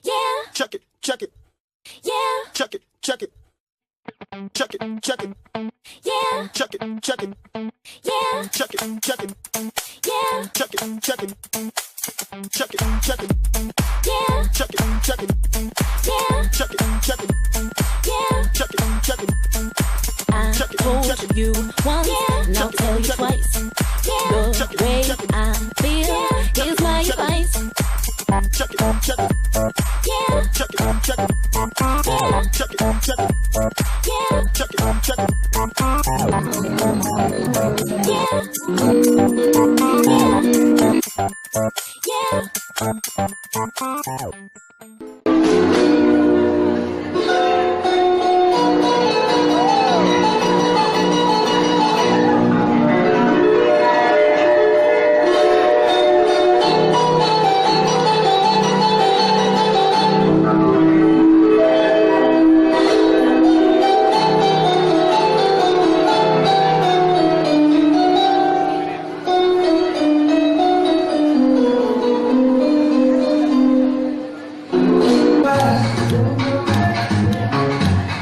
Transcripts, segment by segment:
Yeah. Chuck it, chuck it, Yeah. chuck it, chuck it, chuck it, chuck it, Yeah. chuck it, chuck it, Yeah. chuck it, chuck it, Yeah. chuck it, chuck it, chuck it, chuck it, Yeah. chuck it, chuck it, Yeah. chuck it, chuck it, Yeah. chuck it, chuck it. I Chuck it, told chuck it. you once, Yeah. and I'll Chuck it, tell you chuck it. twice. Yeah. Chuck The it, way chuck it. I feel Yeah. is my Chuck it. advice. Chuck it, chuck it, Yeah. chuck it, chuck it, Yeah. chuck it, chuck it, Yeah. chuck it, chuck it. Yeah.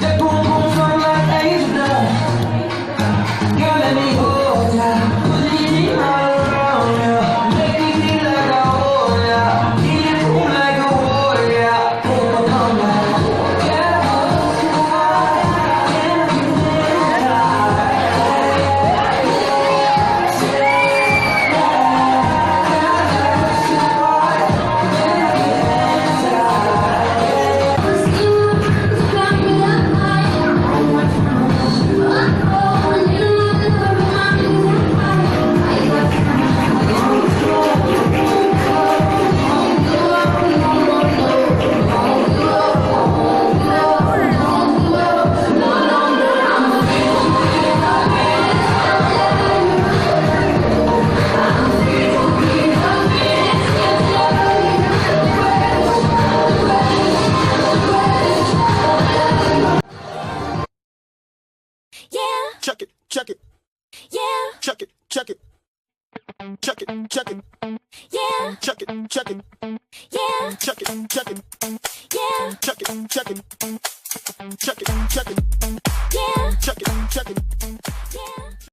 That boom boom fun like angel. Girl, let me hold ya. Put it all around ya. Make me feel like I hold ya. Keep it cool like a warrior. Hold on now. Yeah. Yeah. Chuck it, chuck it, Yeah. chuck it, chuck it, chuck it, chuck it, Yeah. chuck it, chuck it, Yeah. chuck it, chuck it, Yeah. chuck it, chuck it, chuck it, chuck it, Yeah. chuck it, chuck it.